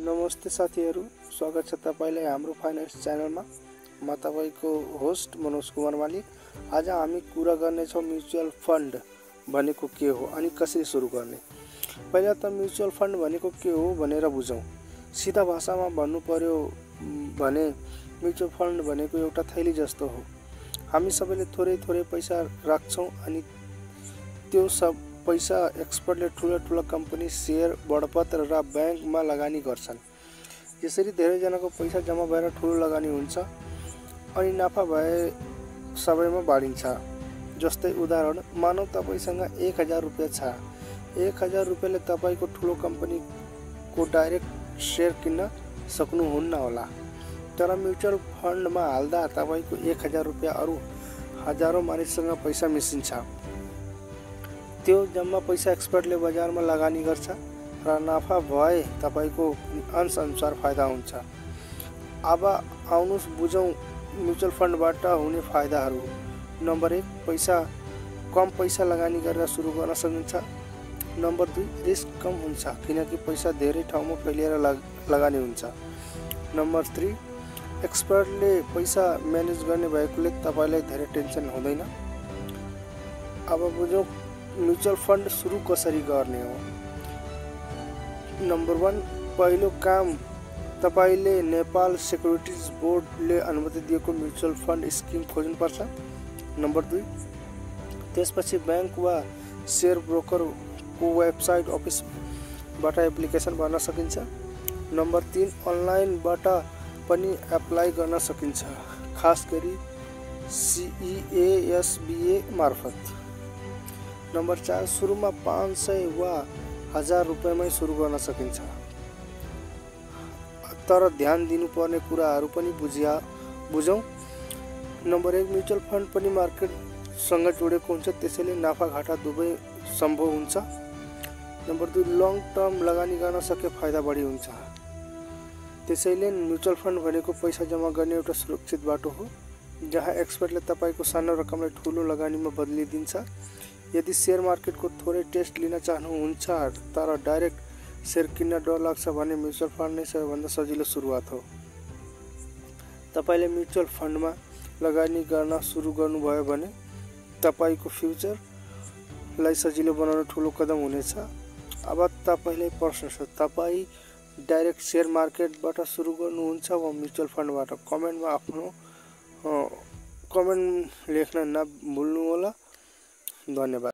नमस्ते साथीहरु, स्वागत छ तपाईलाई हाम्रो फाइनान्स च्यानलमा। म तपाईको होस्ट मनोज कुमार माली। आज हामी कुरा गर्ने छौं म्युचुअल फन्ड भनेको के हो अनि कसरी सुरु गर्ने। पहिला त म्युचुअल फन्ड भनेको के हो भनेर बुझौं। सिधा भाषामा भन्नु पर्यो भने म्युचुअल फन्ड भनेको एउटा थैली जस्तो हो। हामी सबैले थोरै पैसा राख्छौं अनि त्यो सब पैसा एक्सपर्टले ठूला कम्पनी, शेयर, बडपत्र र बैंकमा लगानी गर्छन्। यसरी धेरै जनाको पैसा जम्मा भएर ठूलो लगानी हुन्छ अनि नाफा भए सबैमा बाँडिन्छ। जस्तै उदाहरण मानौ तपाईसँग 1000 रुपैयाँ छ। 1000 रुपैयाँले तपाईको ठूलो कम्पनीको डाइरेक्ट शेयर किन्न सक्नुहुन्न होला। तर म्युचुअल फन्डमा हाल्दा तपाईको 1000 रुपैयाँ अरु हजारौं मानिससँग पैसा मिसिन्छ। त्यो जम्मा पैसा एक्सपर्टले बजारमा लगानी गर्छ र नाफा भए तपाईको अंश अनुसार फाइदा हुन्छ। अब आउनुस् बुझौं म्युचुअल फन्डबाट हुने फाइदाहरू। नम्बर 1, कम पैसा लगानी गरेर सुरु गर्न सकिन्छ। नम्बर 2, रिस्क कम हुन्छ किनकि पैसा धेरै ठाउँमा फैलिएर लगानी हुन्छ। नम्बर 3, एक्सपर्टले पैसा म्यानेज गर्ने भएकोले तपाईलाई धेरै टेन्सन हुँदैन। अब बुझौं म्युचुअल फन्ड सुरु कसरी गर्ने हो। नम्बर 1, पहिलो काम तपाईले नेपाल सेक्युरिटीज बोर्डले अनुमति दिएको म्युचुअल फन्ड स्किम खोज्नुपर्छ। नम्बर 2, त्यसपछि बैंक वा शेयर ब्रोकरको वेबसाइट अफिसबाट एप्लिकेसन भर्न सकिन्छ। नम्बर 3, अनलाइनबाट पनि एप्लाई गर्न सकिन्छ, खास गरी CESBA मार्फत। नम्बर 4, सुरुमा 500 वा 1000 रुपैयाँमै सुरु गर्न सकिन्छ। तर ध्यान दिनुपर्ने कुराहरू पनि बुझौं। नम्बर 1, म्युचुअल फन्ड पनि मार्केटसँग जोडेको हुन्छ, त्यसैले नाफा घाटा दुवै सम्भव हुन्छ। नम्बर 2, लङ टर्म लगानी गर्न सके फाइदा बढी हुन्छ। त्यसैले म्युचुअल फन्ड भनेको पैसा जम्मा गर्ने एउटा सुरक्षित बाटो हो, जहाँ एक्सपर्टले तपाईको सानो रकमलाई ठूलो लगानीमा बदलिदिन्छ। यदि शेयर मार्केटको थोरै टेस्ट लिन चाहनुहुन्छ तर डाइरेक्ट शेयर किन्न डर लाग्छ भने म्युचुअल फन्ड नै सबैभन्दा सजिलो सुरुवात हो। तपाईले म्युचुअल फन्डमा लगानी गर्न सुरु गर्नुभयो भने तपाईको फ्युचरलाई सजिलो बनाउन ठूलो कदम हुनेछ। अब तपाईलाई प्रश्न छ, तपाई डाइरेक्ट शेयर मार्केटबाट सुरु गर्नुहुन्छ वा म्युचुअल फन्डबाट? कमेन्टमा आफ्नो कमेन्ट लेख्न नभुल्नुहोला। धन्यवाद।